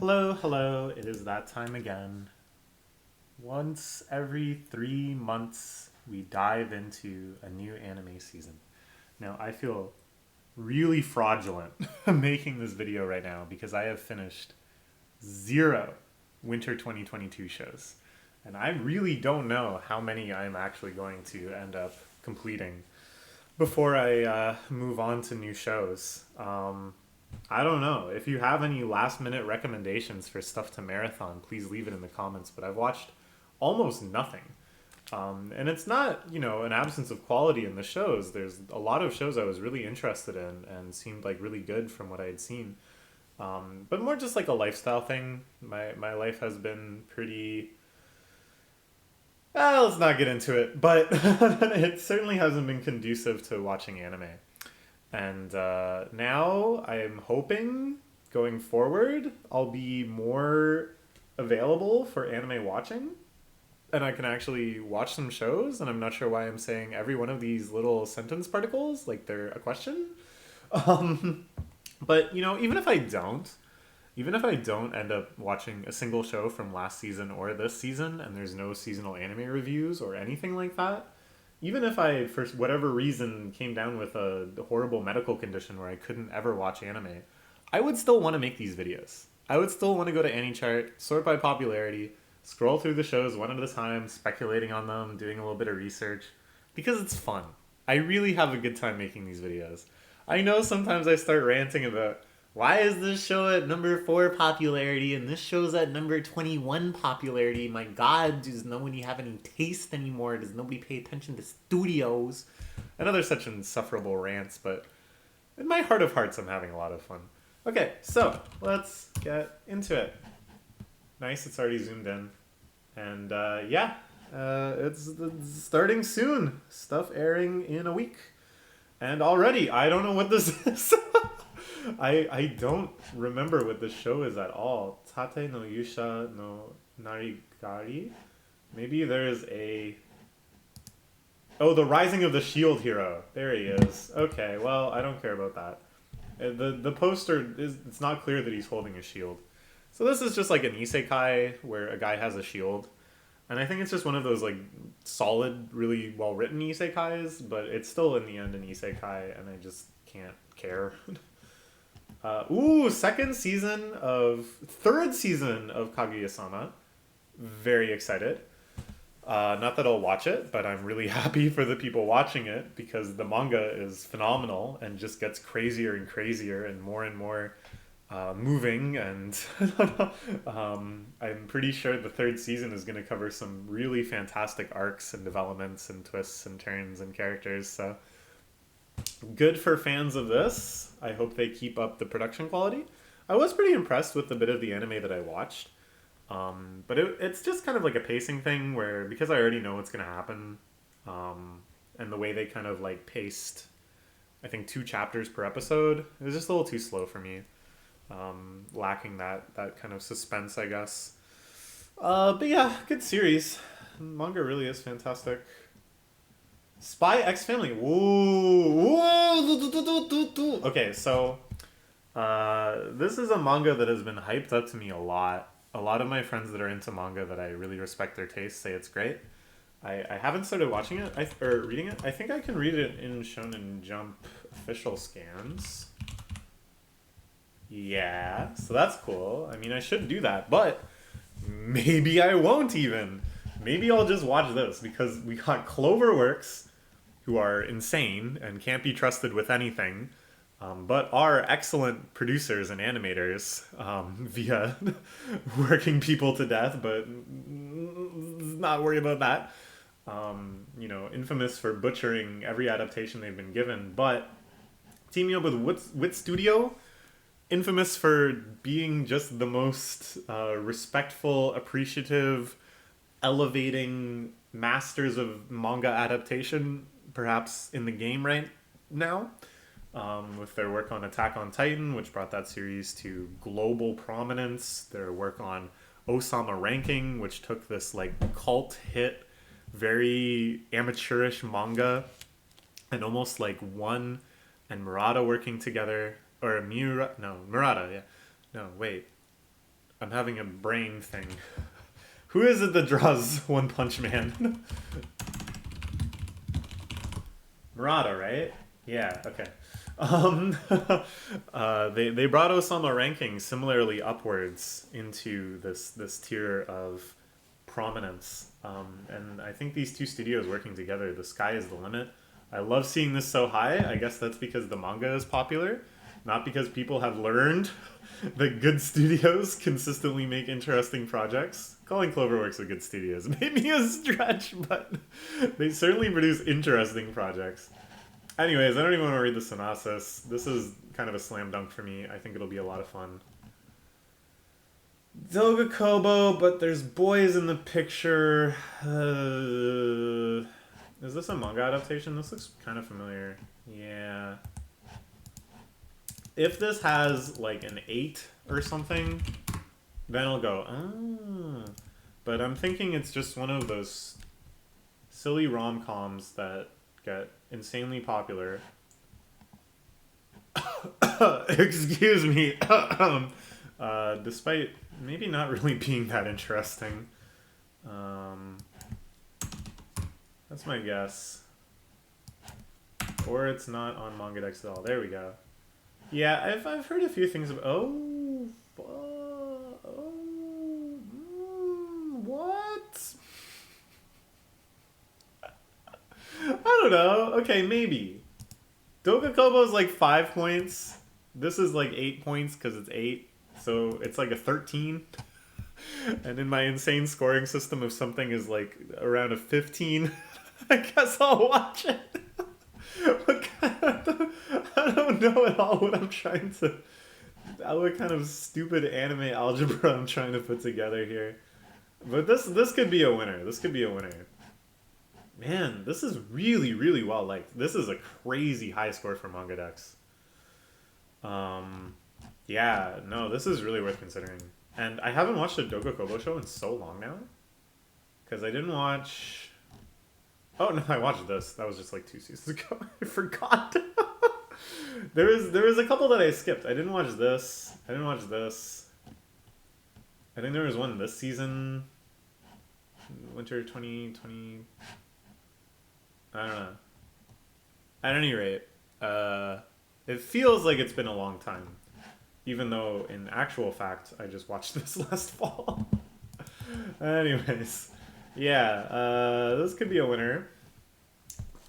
Hello, hello, it is that time again. Once every 3 months, we dive into a new anime season. Now, I feel really fraudulent making this video right now because I have finished zero winter 2022 shows. And I really don't know how many I'm actually going to end up completing before I move on to new shows. I don't know. If you have any last minute recommendations for stuff to marathon, please leave it in the comments. But I've watched almost nothing. And it's not, an absence of quality in the shows. There's a lot of shows I was really interested in and seemed like really good from what I had seen. But more just like a lifestyle thing. My life has been pretty. Let's not get into it. But it certainly hasn't been conducive to watching anime. And now I'm hoping going forward I'll be more available for anime watching and I can actually watch some shows. And I'm not sure why I'm saying every one of these little sentence particles like they're a question. Um, but even if I don't end up watching a single show from last season or this season, and there's no seasonal anime reviews or anything like that, even if I, for whatever reason, came down with a horrible medical condition where I couldn't ever watch anime, I would still want to make these videos. I would still want to go to AnyChart, sort by popularity, scroll through the shows one at a time, speculating on them, doing a little bit of research, because it's fun. I really have a good time making these videos. I know sometimes I start ranting about why is this show at number 4 popularity and this show's at number 21 popularity? My God, does nobody have any taste anymore? Does nobody pay attention to studios? And other such insufferable rants, but in my heart of hearts, I'm having a lot of fun. Okay, so let's get into it. Nice, it's already zoomed in. And it's starting soon. Stuff airing in a week. And already, I don't know what this is. I don't remember what the show is at all. Tate no Yusha no Narigari? Maybe there's a... Oh, The Rising of the Shield Hero. There he is. Okay, well, I don't care about that. The poster, it's not clear that he's holding a shield. So this is just like an isekai where a guy has a shield. And I think it's just one of those like solid, really well-written isekais, but it's still in the end an isekai, and I just can't care. Third season of Kaguya-sama. Very excited. Not that I'll watch it, but I'm really happy for the people watching it because the manga is phenomenal and just gets crazier and crazier and more moving. And I'm pretty sure the third season is going to cover some really fantastic arcs and developments and twists and turns and characters. So good for fans of this. I hope they keep up the production quality. I was pretty impressed with the bit of the anime that I watched. But it's just kind of like a pacing thing where, because I already know what's going to happen, and the way they kind of like paced, I think 2 chapters per episode, it was just a little too slow for me. Lacking that kind of suspense, I guess. But yeah, good series. Manga really is fantastic. Spy X Family. Whoa. Okay, so this is a manga that has been hyped up to me a lot. A lot of my friends that are into manga that I really respect their taste say it's great. I haven't started watching it or reading it. I think I can read it in Shonen Jump official scans. Yeah, so that's cool. I mean, I should do that, but maybe I won't even. Maybe I'll just watch this because we got Cloverworks, who are insane and can't be trusted with anything, but are excellent producers and animators via working people to death, but not worry about that. Infamous for butchering every adaptation they've been given, but teaming up with Wit Studio, infamous for being just the most respectful, appreciative, elevating masters of manga adaptation perhaps in the game right now, with their work on Attack on Titan, which brought that series to global prominence, their work on Osama Ranking, which took this like cult hit, very amateurish manga and almost like One and Murata working together, or Murata, yeah. No, wait. I'm having a brain thing. Who is it that draws One Punch Man? Murata, right? Yeah, okay. They brought Osama ranking similarly upwards into this tier of prominence. And I think these two studios working together, the sky is the limit. I love seeing this so high. I guess that's because the manga is popular, not because people have learned that good studios consistently make interesting projects. Calling Cloverworks a good studio is maybe a stretch, but they certainly produce interesting projects. Anyways, I don't even want to read the synopsis. This is kind of a slam dunk for me. I think it'll be a lot of fun. Dogo Kobo, but there's boys in the picture. Is this a manga adaptation? This looks kind of familiar. Yeah. If this has like an 8 or something, then I'll go, ah. But I'm thinking it's just one of those silly rom-coms that get insanely popular. Excuse me. Despite maybe not really being that interesting. That's my guess. Or it's not on MangaDex at all. There we go. Yeah, I've heard a few things about. What? I don't know. Okay, maybe. Doga Kobo is like 5 points. This is like 8 points because it's 8. So it's like a 13. And in my insane scoring system, if something is like around a 15, I guess I'll watch it. I don't know at all what I'm trying to... What kind of stupid anime algebra I'm trying to put together here. But this could be a winner. This could be a winner. Man, this is really, really well liked. This is a crazy high score for MangaDex. Yeah, no, this is really worth considering. And I haven't watched a Dogo Kobo show in so long now. Because I didn't watch... Oh, no, I watched this. That was just like 2 seasons ago. I forgot. There was a couple that I skipped. I didn't watch this. I didn't watch this. I think there was one this season. Winter 2020... I don't know. At any rate, it feels like it's been a long time. Even though, in actual fact, I just watched this last fall. Anyways. Yeah, this could be a winner.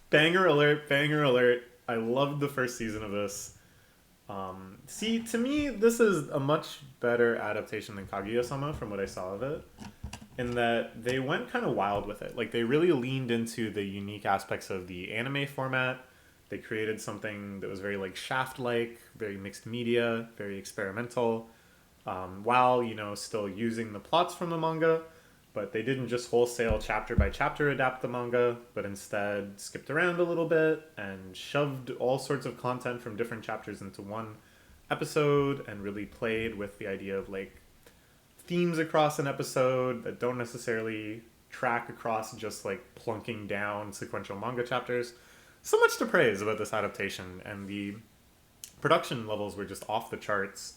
Banger alert, banger alert. I loved the first season of this. See, to me, this is a much better adaptation than Kaguya-sama from what I saw of it. In that they went kind of wild with it. Like, they really leaned into the unique aspects of the anime format. They created something that was very, like, Shaft-like, very mixed media, very experimental, while, you know, still using the plots from the manga. But they didn't just wholesale chapter by chapter adapt the manga, but instead skipped around a little bit and shoved all sorts of content from different chapters into one episode and really played with the idea of, like, themes across an episode that don't necessarily track across just like plunking down sequential manga chapters. So much to praise about this adaptation, and the production levels were just off the charts,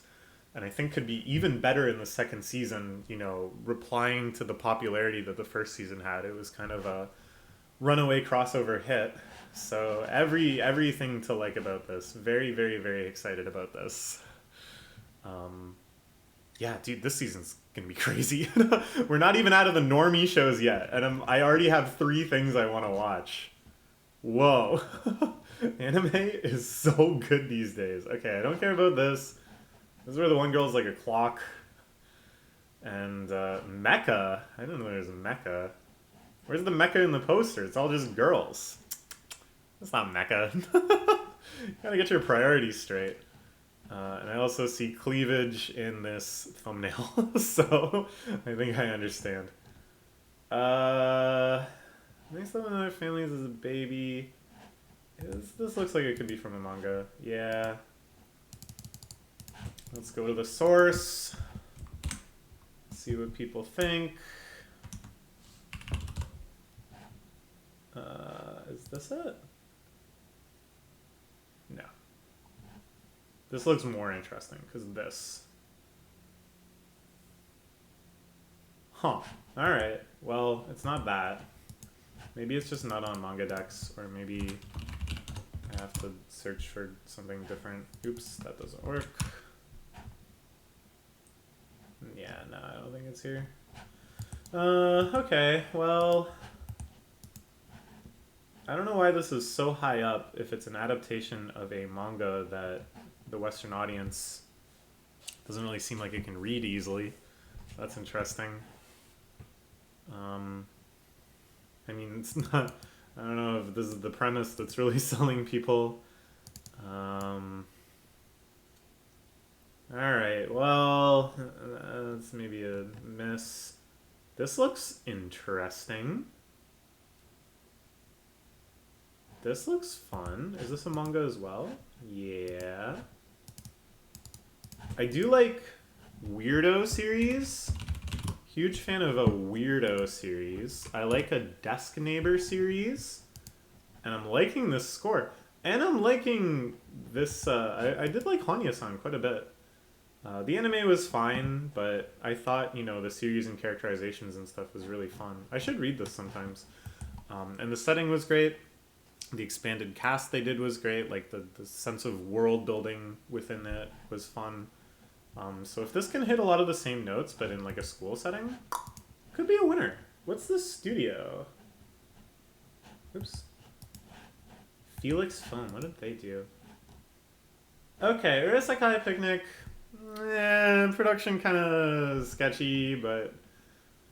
and I think could be even better in the second season, you know, replying to the popularity that the first season had. It was kind of a runaway crossover hit. So everything to like about this. Very, very, very excited about this. Yeah, dude, this season's gonna be crazy. We're not even out of the normie shows yet, and I already have 3 things I want to watch. Whoa. Anime is so good these days. Okay, I don't care about this. This is where the one girl's like a clock. And mecha. I didn't know there was a mecha. Where's the mecha in the poster? It's all just girls. That's not mecha. You gotta get your priorities straight. And I also see cleavage in this thumbnail, so I think I understand. Makes them in other families as a baby. This looks like it could be from a manga. Yeah. Let's go to the source. See what people think. Is this it? No. This looks more interesting because this. Huh. Alright. Well, it's not that. Maybe it's just not on manga decks, or maybe I have to search for something different. Oops, that doesn't work. Yeah, no, I don't think it's here. Okay, well, I don't know why this is so high up if it's an adaptation of a manga that the Western audience doesn't really seem like it can read easily. That's interesting. I mean, it's not, I don't know if this is the premise that's really selling people. Alright, well, that's maybe a miss. This looks interesting. This looks fun. Is this a manga as well? Yeah. I do like Weirdo series. Huge fan of a Weirdo series. I like a Desk Neighbor series. And I'm liking this score. And I'm liking this, I did like Hanya-san quite a bit. The anime was fine, but I thought, you know, the series and characterizations and stuff was really fun. I should read this sometimes. And the setting was great. The expanded cast they did was great. Like, the sense of world building within it was fun. So if this can hit a lot of the same notes, but in, like, a school setting, could be a winner. What's this studio? Oops. Felix Film, what did they do? Okay, Urasakai Picnic. Production kind of sketchy, but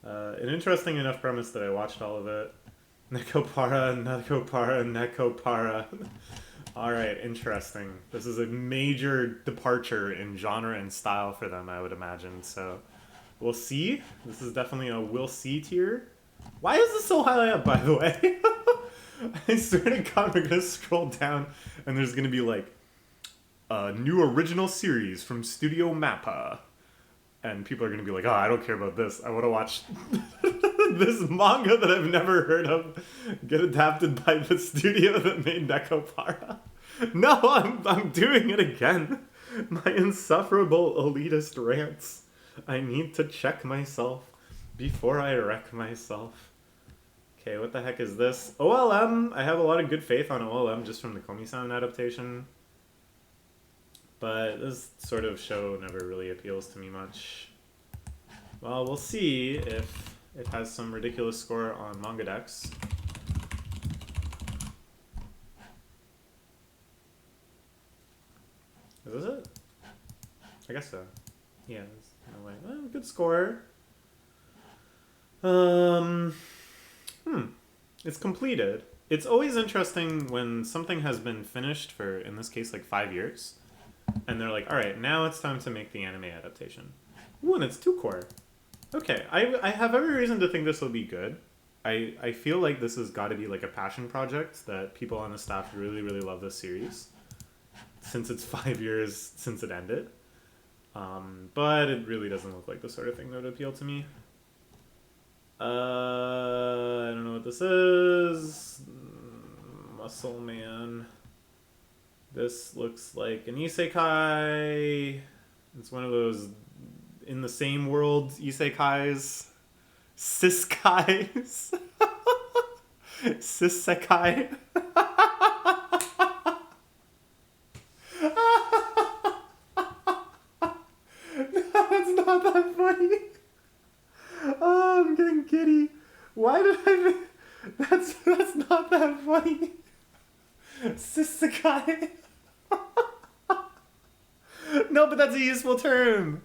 an interesting enough premise that I watched all of it. Nekopara, Nekopara, Nekopara. Alright, interesting. This is a major departure in genre and style for them, I would imagine. So, we'll see. This is definitely a we'll see tier. Why is this so high up, by the way? I swear to God, we're gonna scroll down and there's gonna be like, a new original series from Studio Mappa. And people are going to be like, oh, I don't care about this. I want to watch this manga that I've never heard of get adapted by the studio that made Nekopara. No, I'm doing it again. My insufferable elitist rants. I need to check myself before I wreck myself. Okay, what the heck is this? OLM. I have a lot of good faith on OLM just from the Komi-san adaptation. But this sort of show never really appeals to me much. Well, we'll see if it has some ridiculous score on manga decks. Is this it? I guess so. Yeah, there's no way. Oh, good score. It's completed. It's always interesting when something has been finished for, in this case, like 5 years. And they're like, alright, now it's time to make the anime adaptation. Ooh, and it's 2-core. Okay, I have every reason to think this will be good. I feel like this has got to be like a passion project, that people on the staff really, really love this series. Since it's 5 years since it ended. But it really doesn't look like the sort of thing that would appeal to me. I don't know what this is. Muscle Man. This looks like an isekai. It's one of those in the same world isekais. Siskais. Sisekai. No, it's not that funny. Oh, I'm getting giddy. Why did I think... That's not that funny. Sisekai. No, but that's a useful term.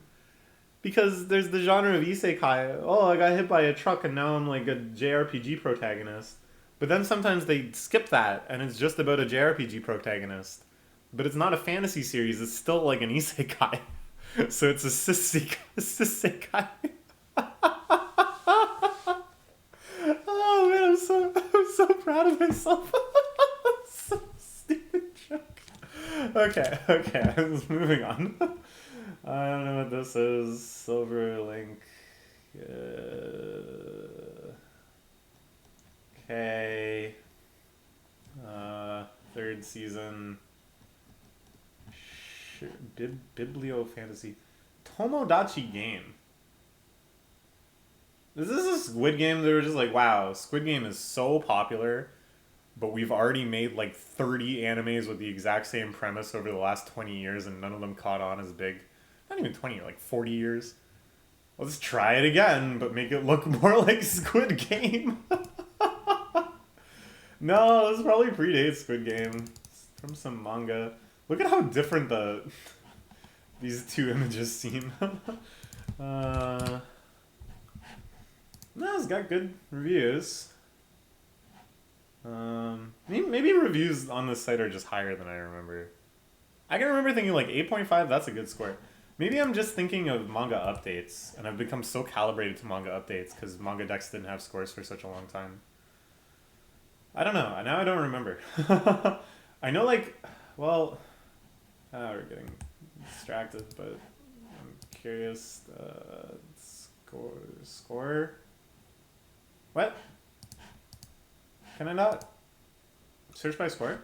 Because there's the genre of isekai. Oh, I got hit by a truck and now I'm like a JRPG protagonist. But then sometimes they skip that and it's just about a JRPG protagonist. But it's not a fantasy series, it's still like an isekai. So it's a sisekai. Oh man, I'm so proud of myself. So stupid joke. Okay, moving on. I don't know what this is. Silver Link. Okay. Third season. Biblio Fantasy. Tomodachi Game. Is this a Squid Game? They were just like, wow, Squid Game is so popular, but we've already made like 30 animes with the exact same premise over the last 20 years, and none of them caught on as big. Not even 20, like 40 years. Let's try it again, but make it look more like Squid Game. No, this probably predates Squid Game. It's from some manga. Look at how different these two images seem. uh, no, it's got good reviews. Maybe reviews on this site are just higher than I remember. I can remember thinking like 8.5, that's a good score. Maybe I'm just thinking of manga updates, and I've become so calibrated to manga updates because Manga Dex didn't have scores for such a long time. I don't know. Now I don't remember. I know, like, well, we're getting distracted, but I'm curious. Score? What? Can I not search by score?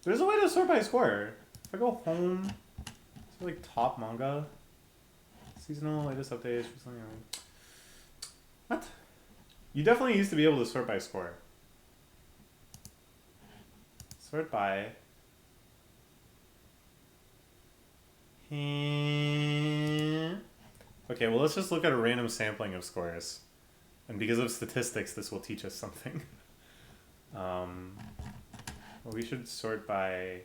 There's a way to sort by score. If I go home, it's like top manga, seasonal, latest updates, something. What? You definitely used to be able to sort by score. Sort by. Okay, well, let's just look at a random sampling of scores. And because of statistics, this will teach us something. Well, we should sort by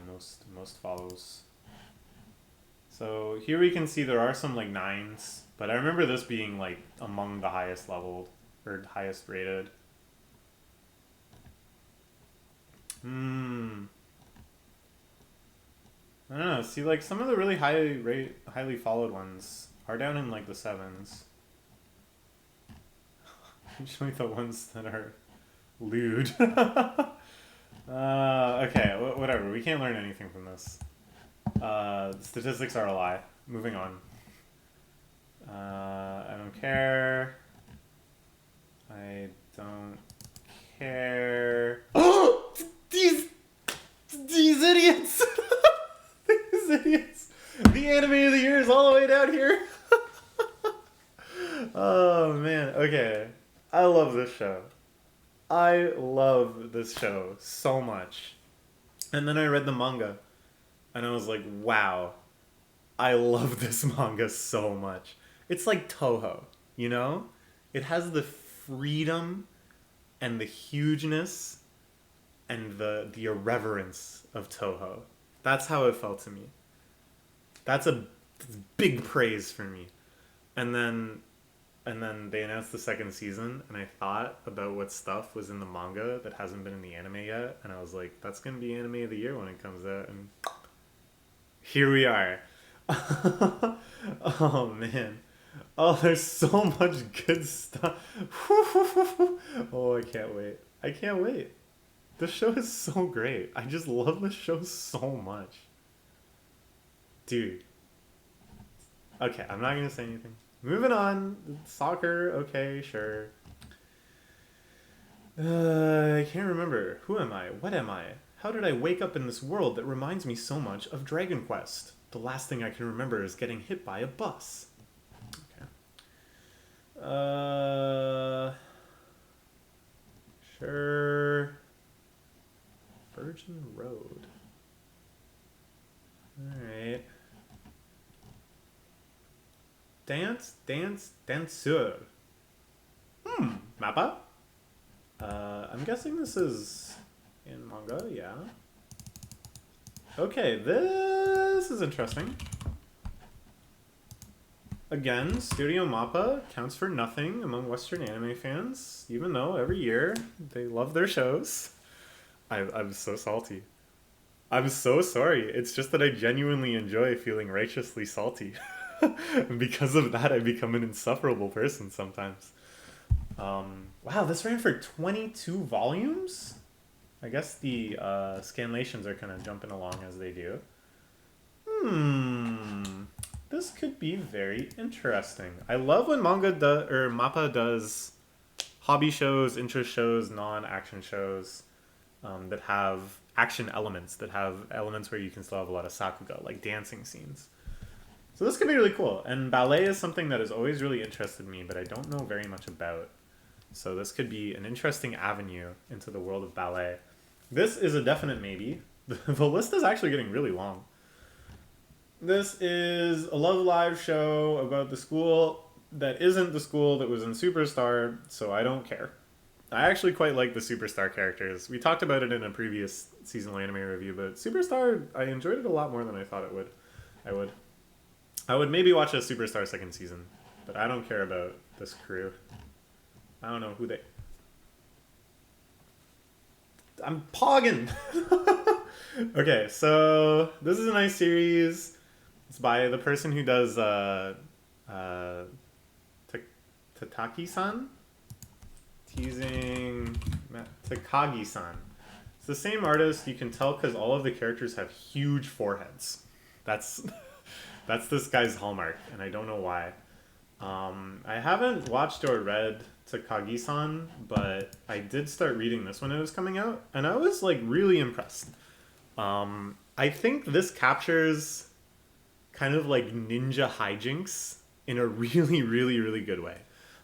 most follows. So here we can see there are some like 9s, but I remember this being like among the highest leveled or highest rated. I don't know. See, like some of the really highly followed ones are down in like the 7s. Usually the ones that are lewd. Okay, whatever. We can't learn anything from this. Statistics are a lie. Moving on. I don't care. I don't care. Oh! These idiots! These idiots! The anime of the year is all the way down here. Oh, man. Okay. I love this show. I love this show so much. And then I read the manga. And I was like, wow. I love this manga so much. It's like Toho, you know? It has the freedom and the hugeness and the irreverence of Toho. That's how it felt to me. That's a big praise for me. And then they announced the second season, and I thought about what stuff was in the manga that hasn't been in the anime yet, and I was like, that's gonna be anime of the year when it comes out, and here we are. Oh man. Oh, there's so much good stuff. Oh, I can't wait. I can't wait. This show is so great. I just love this show so much. Dude. Okay, I'm not gonna say anything. Moving on. Soccer, okay, sure. I can't remember. Who am I? What am I? How did I wake up in this world that reminds me so much of Dragon Quest? The last thing I can remember is getting hit by a bus. Okay. Sure. Virgin Road. Alright. Danseur. Mappa? I'm guessing this is in manga, yeah. Okay, this is interesting. Again, Studio Mappa counts for nothing among Western anime fans, even though every year they love their shows. I'm so salty. I'm so sorry. It's just that I genuinely enjoy feeling righteously salty. And because of that, I become an insufferable person sometimes. Wow, this ran for 22 volumes? I guess the scanlations are kind of jumping along as they do. This could be very interesting. I love when Mappa does hobby shows, interest shows, non-action shows that have action elements, that have elements where you can still have a lot of sakuga, like dancing scenes. So this could be really cool. And ballet is something that has always really interested me, but I don't know very much about. So this could be an interesting avenue into the world of ballet. This is a definite maybe. The list is actually getting really long. This is a Love Live show about the school that isn't the school that was in Superstar, so I don't care. I actually quite like the Superstar characters. We talked about it in a previous seasonal anime review, but Superstar, I enjoyed it a lot more than I thought it would. I would maybe watch a Superstar second season, but I don't care about this crew. I don't know who they... I'm pogging! Okay, so this is a nice series. It's by the person who does Tataki-san? Teasing Takagi-san. It's the same artist, you can tell because all of the characters have huge foreheads. That's this guy's hallmark, and I don't know why. I haven't watched or read Takagi-san, but I did start reading this when it was coming out, and I was like really impressed. I think this captures kind of like ninja hijinks in a really, really, really good way.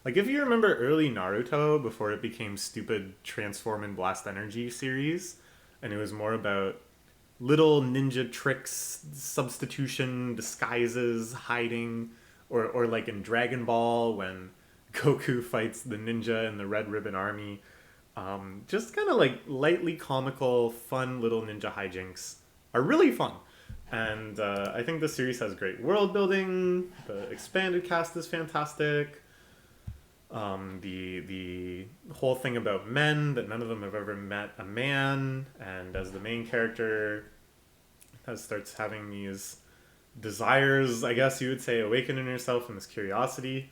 Like if you remember early Naruto before it became stupid Transform and Blast Energy series, and it was more about little ninja tricks, substitution, disguises, hiding, or like in Dragon Ball when Goku fights the ninja in the Red Ribbon Army. Just kind of like lightly comical, fun little ninja hijinks are really fun. And I think the series has great world building. The expanded cast is fantastic. The whole thing about men, that none of them have ever met a man, and as the main character starts having these desires, I guess you would say, awakening herself and this curiosity.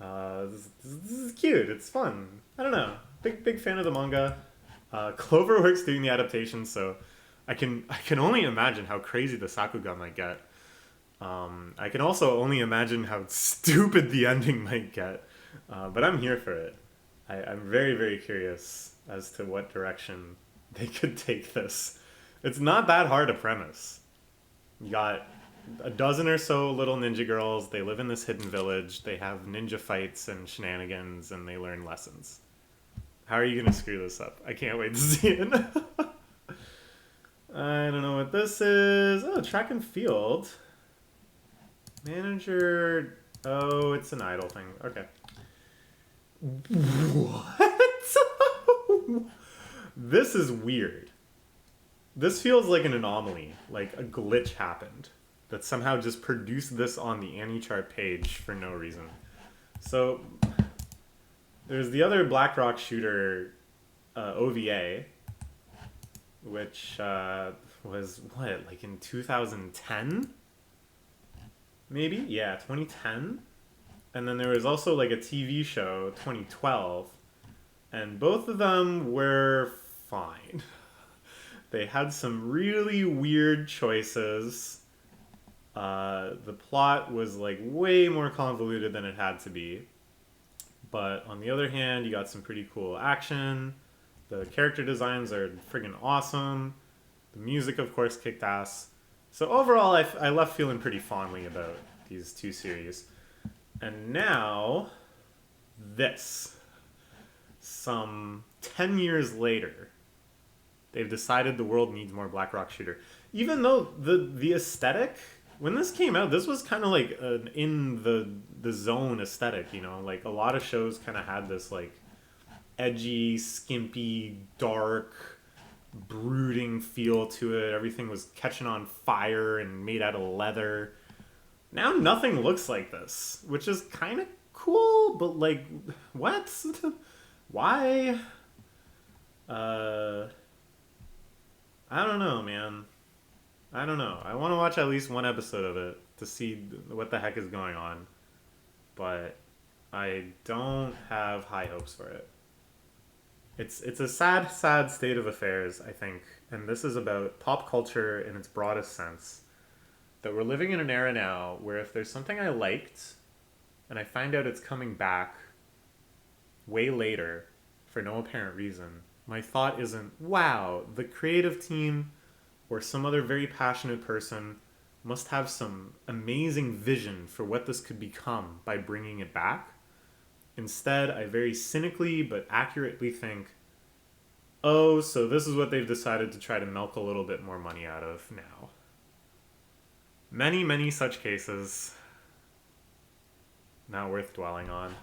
This is cute. It's fun. I don't know. Big fan of the manga. Cloverworks doing the adaptation, so I can only imagine how crazy the Sakuga might get. I can also only imagine how stupid the ending might get. But I'm here for it. I'm very, very curious as to what direction they could take this. It's not that hard a premise. You got a dozen or so little ninja girls. They live in this hidden village. They have ninja fights and shenanigans, and they learn lessons. How are you going to screw this up? I can't wait to see it. I don't know what this is. Oh, track and field. Manager. Oh, it's an idol thing. Okay. What? This is weird. This feels like an anomaly. Like a glitch happened that somehow just produced this on the AniChart page for no reason. So there's the other Blackrock Shooter OVA, which was what, like in 2010? Maybe? Yeah, 2010. And then there was also like a TV show, 2012, and both of them were fine. They had some really weird choices. The plot was like way more convoluted than it had to be. But on the other hand, you got some pretty cool action. The character designs are friggin' awesome. The music, of course, kicked ass. So overall, I left feeling pretty fondly about these two series. And now, this. Some 10 years later, they've decided the world needs more Blackrock Shooter. Even though the aesthetic, when this came out, this was kind of like an in the zone aesthetic, you know? Like a lot of shows kind of had this like edgy, skimpy, dark, brooding feel to it. Everything was catching on fire and made out of leather. Now nothing looks like this, which is kind of cool, but like, what? Why? I don't know, man. I don't know. I want to watch at least one episode of it to see what the heck is going on, but I don't have high hopes for it. It's a sad, sad state of affairs, I think, and this is about pop culture in its broadest sense. That we're living in an era now where if there's something I liked and I find out it's coming back, way later for no apparent reason, my thought isn't, wow, the creative team or some other very passionate person must have some amazing vision for what this could become by bringing it back. Instead, I very cynically but accurately think, oh, so this is what they've decided to try to milk a little bit more money out of now. Many, many such cases. Not worth dwelling on.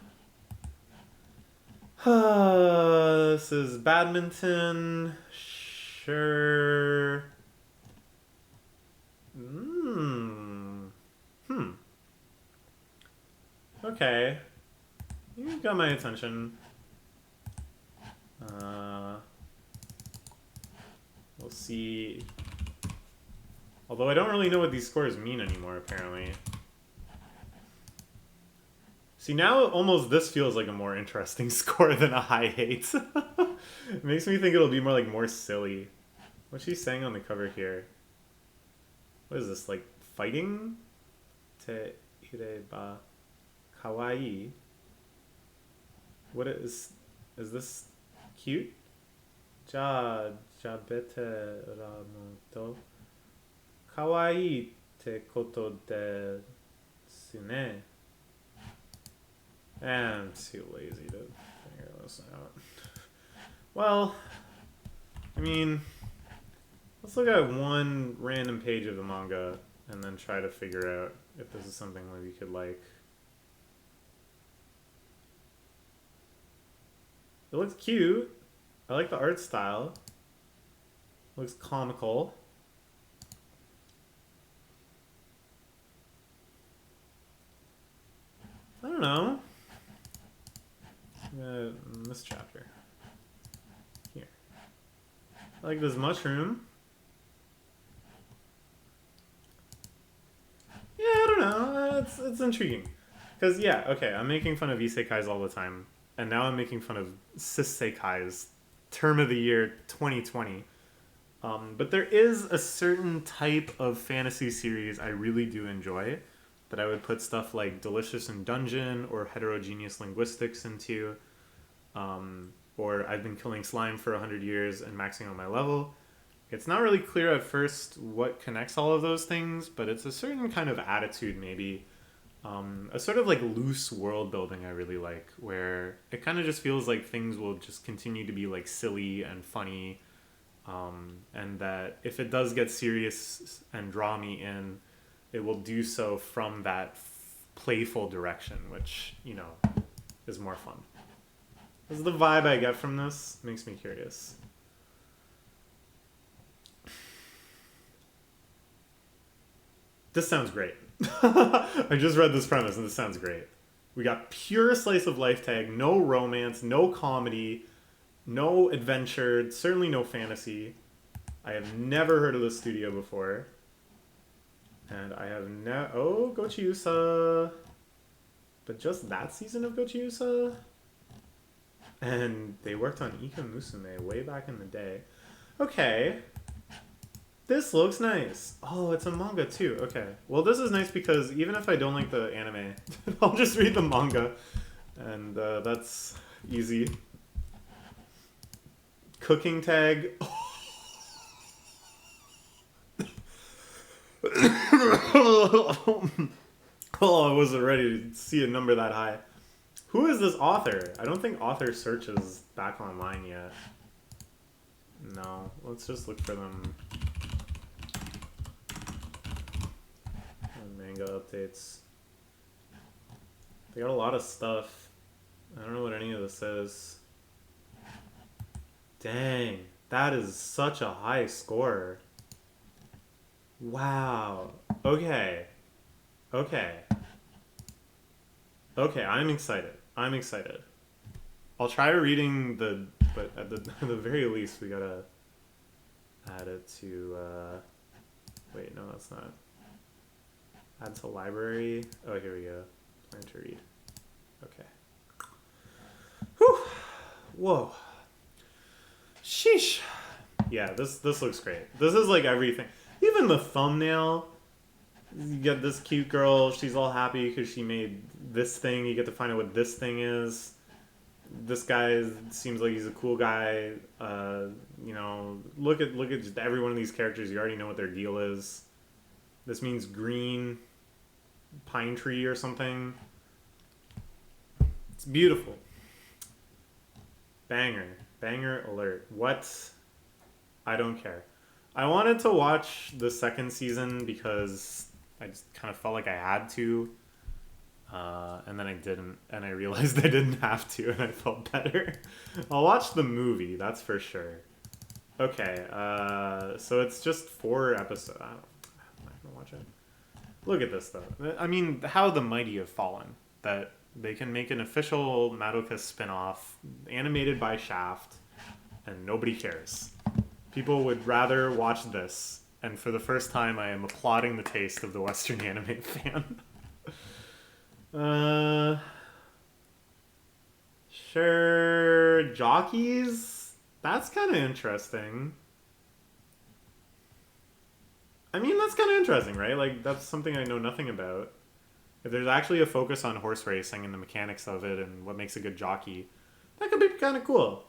This is Badminton. Sure. Okay. You got my attention. We'll see. Although I don't really know what these scores mean anymore, apparently. See, now almost this feels like a more interesting score than a high 8. It makes me think it'll be more silly. What's she saying on the cover here? What is this, like fighting? Te ireba kawaii. What is this cute? Ja jabete ramoto. Kawaii te koto desu ne. I'm too lazy to figure this out. Well, I mean, let's look at one random page of the manga and then try to figure out if this is something that we could like. It looks cute. I like the art style. It looks comical. I don't know. This chapter. Here. I like this mushroom. Yeah, I don't know. It's intriguing. Because, yeah, okay, I'm making fun of isekais all the time. And now I'm making fun of sisekais. Term of the year 2020. But there is a certain type of fantasy series I really do enjoy that I would put stuff like Delicious in Dungeon or Heterogeneous Linguistics into. Or I've been killing slime for 100 years and maxing out my level. It's not really clear at first what connects all of those things, but it's a certain kind of attitude maybe. A sort of like loose world building I really like, where it kind of just feels like things will just continue to be like silly and funny. And that if it does get serious and draw me in, it will do so from that playful direction, which, you know, is more fun. This is the vibe I get from this. Makes me curious. This sounds great. I just read this premise and this sounds great. We got pure slice of life tag, no romance, no comedy, no adventure, certainly no fantasy. I have never heard of this studio before. And I have oh, Gochiusa. But just that season of Gochiusa? And they worked on Ika Musume way back in the day. Okay. This looks nice. Oh, it's a manga too. Okay. Well, this is nice because even if I don't like the anime, I'll just read the manga. And that's easy. Cooking tag. Oh, I wasn't ready to see a number that high. Who is this author? I don't think author searches back online yet. No, let's just look for them. Manga updates. They got a lot of stuff. I don't know what any of this is. Dang, that is such a high score. Wow. Okay. Okay, I'm excited. I'll try reading but at the very least we gotta add it to, wait, no, that's not. Add to library. Oh, here we go. Plan to read. Okay. Whew. Whoa. Sheesh. Yeah, this looks great. This is like everything. Even the thumbnail. You get this cute girl. She's all happy because she made this thing. You get to find out what this thing is. this guy seems like he's a cool guy. You know, look at just every one of these characters. You already know what their deal is. This means green pine tree or something. It's beautiful. Banger alert. What? I don't care. I wanted to watch the second season because I just kind of felt like I had to. And then I didn't, and I realized I didn't have to, and I felt better. I'll watch the movie, that's for sure. Okay, so it's just 4 episodes. I'm not gonna watch it. Look at this, though. I mean, how the mighty have fallen. That they can make an official Madoka spin-off, animated by Shaft, and nobody cares. People would rather watch this, and for the first time I am applauding the taste of the Western anime fan. Sure, Jockeys? That's kind of interesting. I mean, that's kind of interesting, right? Like, that's something I know nothing about. If there's actually a focus on horse racing and the mechanics of it and what makes a good jockey, that could be kind of cool.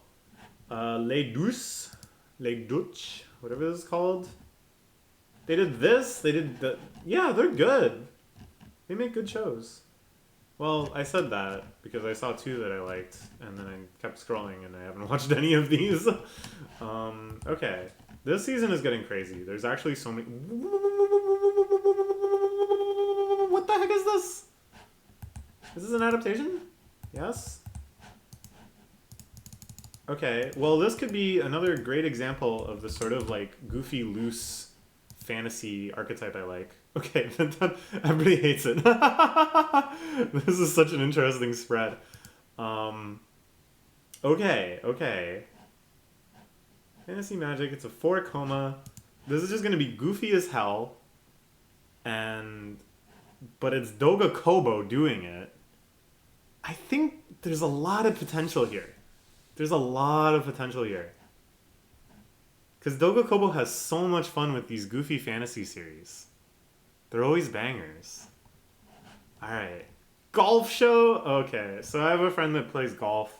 Les Douches, whatever this is called. They did this, they did the... Yeah, they're good. They make good shows. Well, I said that because I saw 2 that I liked, and then I kept scrolling, and I haven't watched any of these. Okay. This season is getting crazy. There's actually so many... What the heck is this? Is this an adaptation? Yes? Okay, well, this could be another great example of the sort of, like, goofy, loose fantasy archetype I like. Okay, everybody hates it. This is such an interesting spread. Okay. Fantasy magic, it's a 4 coma. This is just gonna be goofy as hell. But it's Dogo Kobo doing it. I think there's a lot of potential here. Because Dogo Kobo has so much fun with these goofy fantasy series. They're always bangers. Alright. Golf show? Okay, so I have a friend that plays golf,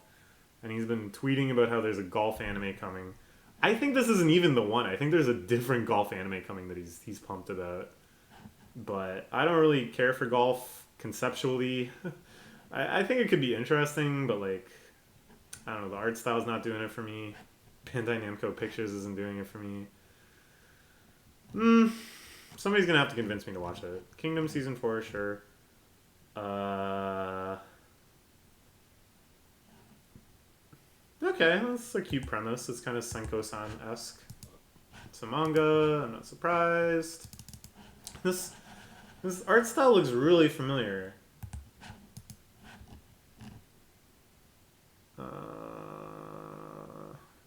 and he's been tweeting about how there's a golf anime coming. I think this isn't even the one. I think there's a different golf anime coming that he's pumped about. But I don't really care for golf conceptually. I think it could be interesting, but like, I don't know, the art style's not doing it for me. Bandai Namco Pictures isn't doing it for me. Somebody's gonna have to convince me to watch it. Kingdom Season 4, sure. Okay, that's a cute premise. It's kind of Senko-san-esque. It's a manga, I'm not surprised. This art style looks really familiar.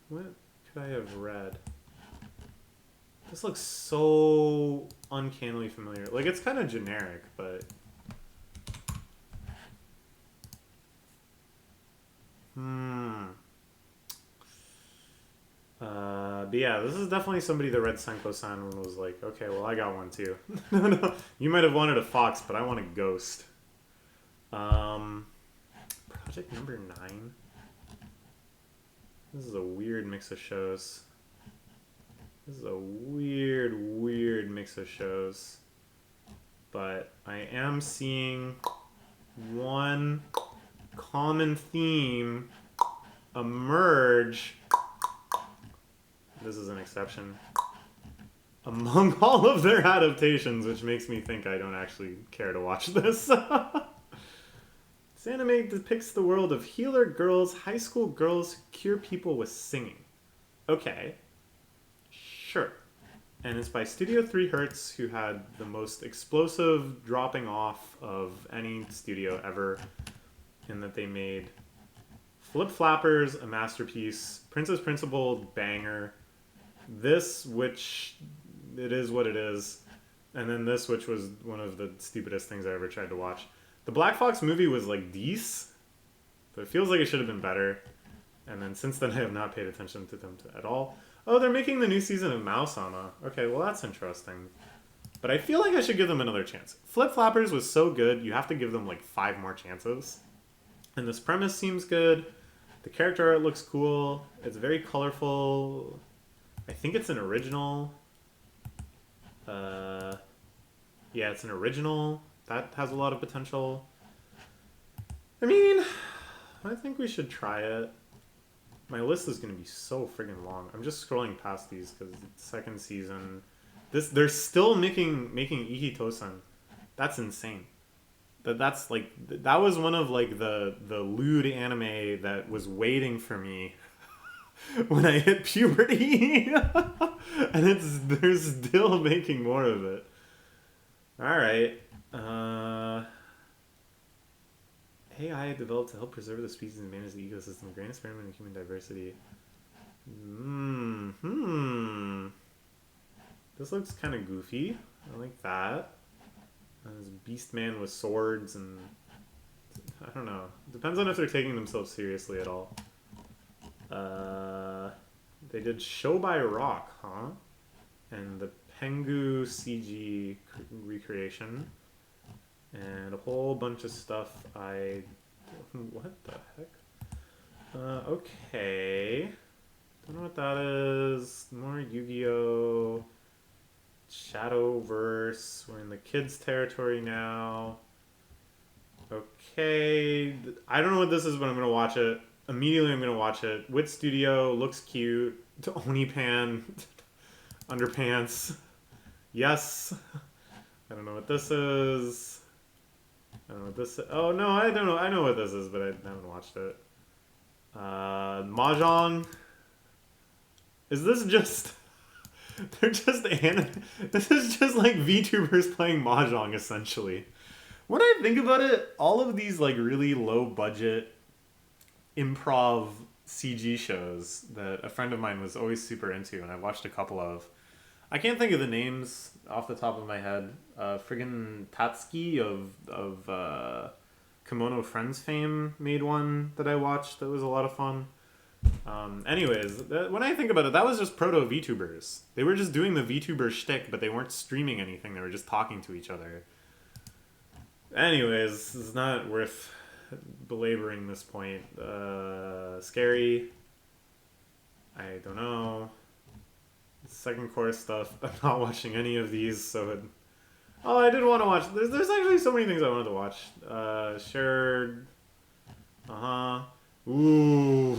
What could I have read? This looks so uncannily familiar. Like, it's kind of generic, but... But yeah, this is definitely somebody that read Senko-san and was like, okay, well, I got one too. No, you might have wanted a fox, but I want a ghost. Project number 9? This is a weird mix of shows. This is a weird mix of shows. But I am seeing one common theme emerge. This is an exception. Among all of their adaptations, which makes me think I don't actually care to watch this. This anime depicts the world of healer girls, high school girls who cure people with singing. Okay. Sure. And it's by Studio 3 Hertz, who had the most explosive dropping off of any studio ever, in that they made Flip Flappers, a masterpiece, Princess Principal, banger, this, which it is what it is, and then this, which was one of the stupidest things I ever tried to watch. The Black Fox movie was like decent, but it feels like it should have been better. And then since then I have not paid attention to them at all. Oh, they're making the new season of Mouse-sama. Okay, well that's interesting. But I feel like I should give them another chance. Flip Flappers was so good, you have to give them like 5 more chances. And this premise seems good. The character art looks cool. It's very colorful. I think it's an original. Yeah, it's an original. That has a lot of potential. I mean, I think we should try it. My list is going to be so friggin' long. I'm just scrolling past these because it's second season. They're still making Ikitosen. That's insane. That's like that was one of like the lewd anime that was waiting for me when I hit puberty, and they're still making more of it. All right. AI developed to help preserve the species and manage the ecosystem. Great experiment in human diversity. This looks kind of goofy. I like that. This beast man with swords and I don't know. Depends on if they're taking themselves seriously at all. They did Show by Rock, huh? And the Pengu CG recreation. And a whole bunch of stuff what the heck? Okay. Don't know what that is. More Yu-Gi-Oh! Shadowverse. We're in the kids' territory now. Okay. I don't know what this is, but I'm going to watch it. Immediately I'm going to watch it. Wit Studio. Looks cute. Onipan. Underpants. Yes. I don't know what this is. I don't know what this is. Oh, no, I don't know. I know what this is, but I haven't watched it. Mahjong. Is this just... They're just This is just like VTubers playing Mahjong, essentially. When I think about it, all of these like really low budget improv CG shows that a friend of mine was always super into, and I watched a couple of. I can't think of the names off the top of my head. Friggin' Tatsuki of Kimono Friends fame made one that I watched that was a lot of fun. Anyways, when I think about it, that was just proto VTubers. They were just doing the VTuber shtick, but they weren't streaming anything. They were just talking to each other. Anyways, it's not worth belaboring this point. Scary. I don't know. Second course stuff. I'm not watching any of these, so... Oh, I did want to watch... There's actually so many things I wanted to watch. Shared... Uh-huh. Ooh.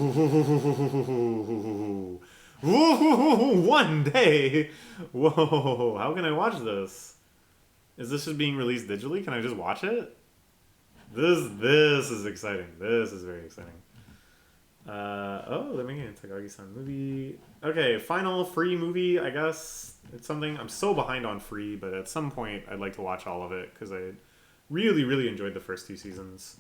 Ooh, one day. Whoa, how can I watch this? Is this just being released digitally? Can I just watch it? This is exciting. This is very exciting. Oh, they're making a Takagi-san movie. Okay, final free movie, I guess. It's something I'm so behind on free, but at some point I'd like to watch all of it because I really, really enjoyed the first 2 seasons.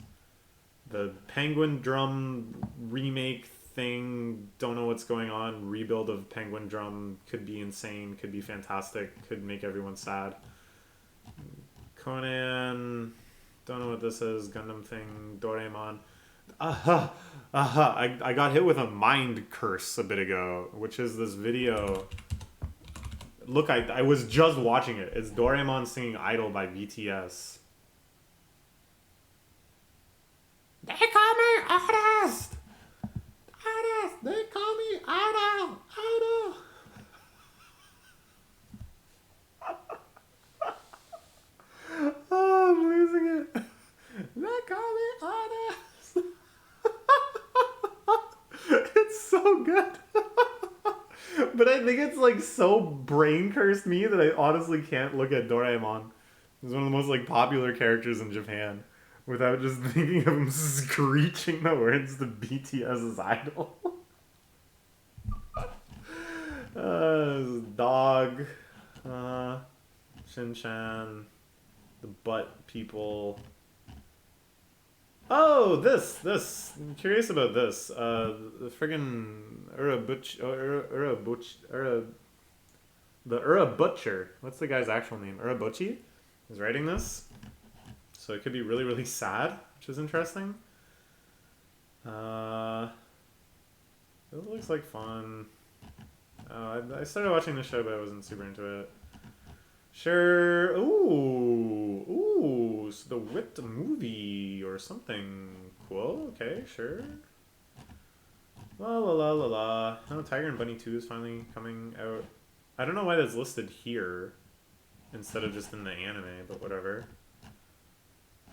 The Penguin Drum remake thing, don't know what's going on. Rebuild of Penguin Drum could be insane, could be fantastic, could make everyone sad. Conan, don't know what this is. Gundam thing, Doraemon. I got hit with a mind curse a bit ago, which is this video. Look, I was just watching it. It's Doraemon singing Idol by BTS. They call me artist! Artist! They call me Idol! Idol! Oh, I'm losing it. They call me artist! It's so good. But I think it's like so brain cursed me that I honestly can't look at Doraemon. He's one of the most like popular characters in Japan without just thinking of him screeching the words to BTS's Idol. Dog, Shin-chan, the butt people. Oh, this. I'm curious about this. The friggin' the Ura Butcher. What's the guy's actual name? Urabuchi is writing this. So it could be really, really sad, which is interesting. It looks like fun. I started watching the show, but I wasn't super into it. Sure. Ooh, so the Whipped movie or something. Cool. Okay, sure. La la la la la. No, Tiger and Bunny 2 is finally coming out. I don't know why that's listed here instead of just in the anime, but whatever.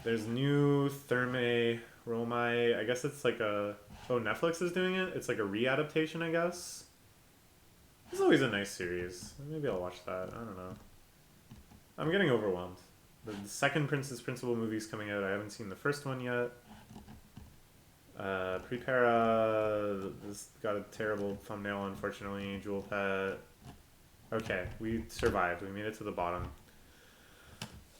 There's new Thermae Romae. I guess it's like a... Oh, Netflix is doing it? It's like a re-adaptation, I guess? It's always a nice series. Maybe I'll watch that. I don't know. I'm getting overwhelmed. The second Princess Principal movie's coming out. I haven't seen the first one yet. Prepara... This got a terrible thumbnail, unfortunately. Jewel Pet. Okay, we survived. We made it to the bottom.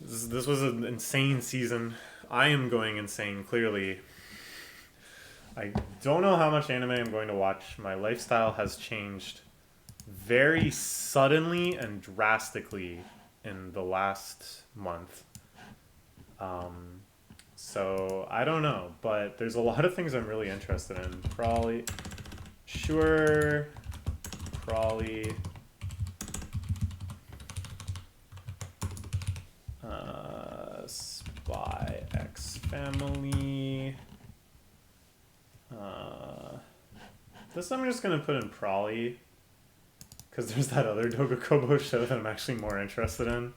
This was an insane season. I am going insane, clearly. I don't know how much anime I'm going to watch. My lifestyle has changed very suddenly and drastically in the last month. So, I don't know, but there's a lot of things I'm really interested in. Probably... Sure... Probably... Spy X Family. This I'm just gonna put in Prolly, because there's that other Dogo Kobo show that I'm actually more interested in.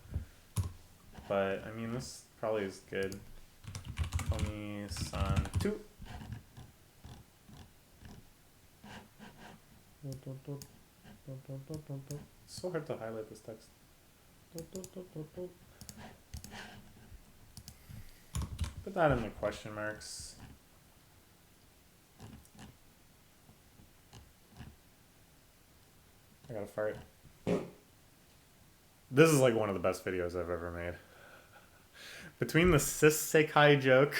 But I mean, this probably is good. Komi-san 2. It's so hard to highlight this text. Put that in the question marks. I gotta fart. This is like one of the best videos I've ever made. Between the cis Sekai joke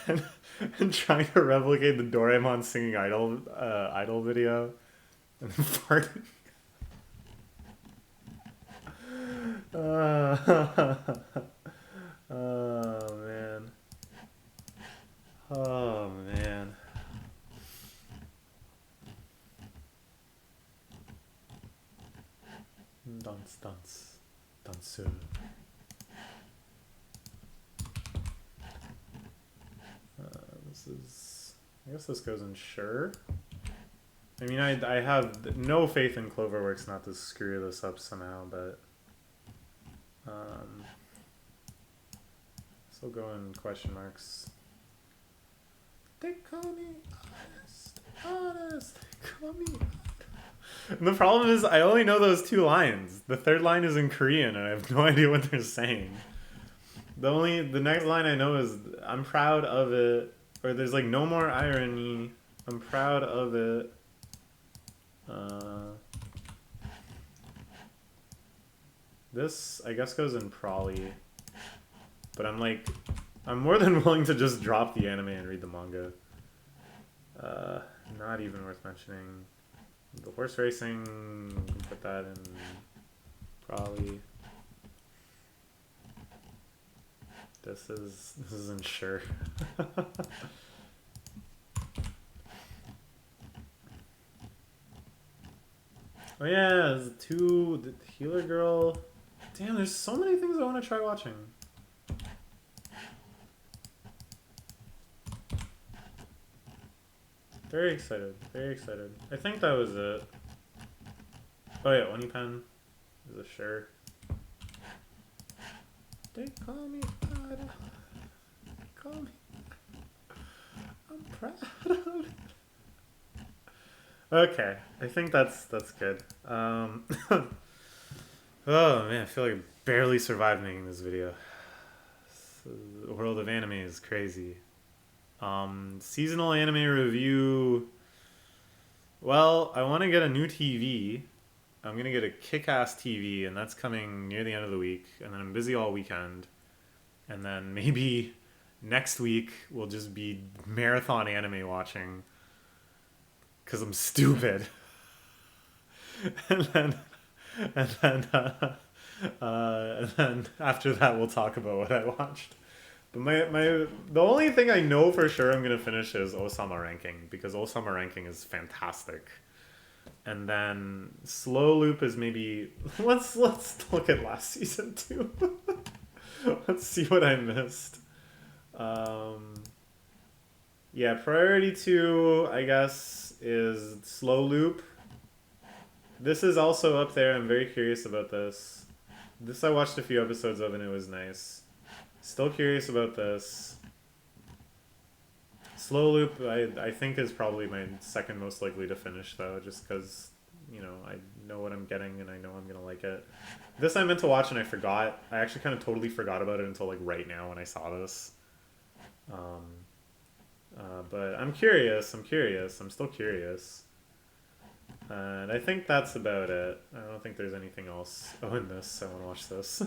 and trying to replicate the Doraemon singing idol video and then farting. Oh man. Oh man. Dance. Danseur. This is... I guess this goes in sure. I mean, I have no faith in Cloverworks not to screw this up somehow, but... So go in question marks. They call me honest. They call me honest. And the problem is, I only know those two lines. The third line is in Korean, and I have no idea what they're saying. The next line I know is, I'm proud of it. Or there's like, no more irony. I'm proud of it. This, I guess, goes in Prolly. But I'm more than willing to just drop the anime and read the manga. Not even worth mentioning. The horse racing, put that in Prolly. This isn't sure. Oh yeah, the Healer Girl. Damn, there's so many things I want to try watching. Very excited, very excited. I think that was it. Oh yeah, Onipen is a sure. They call me proud. They call me. I'm proud of it. Okay, I think that's good. Oh man, I feel like I barely survived making this video. The world of anime is crazy. Seasonal anime review. Well, I want to get a new TV. I'm going to get a kick-ass TV, and that's coming near the end of the week. And then I'm busy all weekend. And then maybe next week will just be marathon anime watching. Because I'm stupid. and then after that, we'll talk about what I watched. But the only thing I know for sure I'm going to finish is Osama Ranking, because Osama Ranking is fantastic. And then Slow Loop is maybe... Let's look at last season too. Let's see what I missed. Yeah, priority two, I guess, is Slow Loop. This is also up there. I'm very curious about this. This I watched a few episodes of and it was nice. Still curious about this. Slow Loop, I think is probably my second most likely to finish though, just because, I know what I'm getting and I know I'm gonna like it. This I meant to watch and I forgot. I actually kind of totally forgot about it until like right now when I saw this. Um, but I'm curious. I'm curious. I'm still curious. And I think that's about it. I don't think there's anything else. Oh, in this, I want to watch this.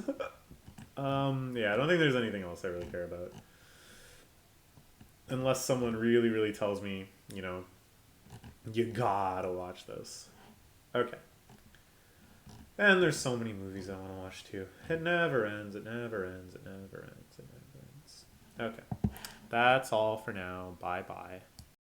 Yeah, I don't think there's anything else I really care about. Unless someone really, really tells me, you gotta watch this. Okay. And there's so many movies I want to watch too. It never ends, it never ends, it never ends, it never ends. Okay. That's all for now. Bye bye.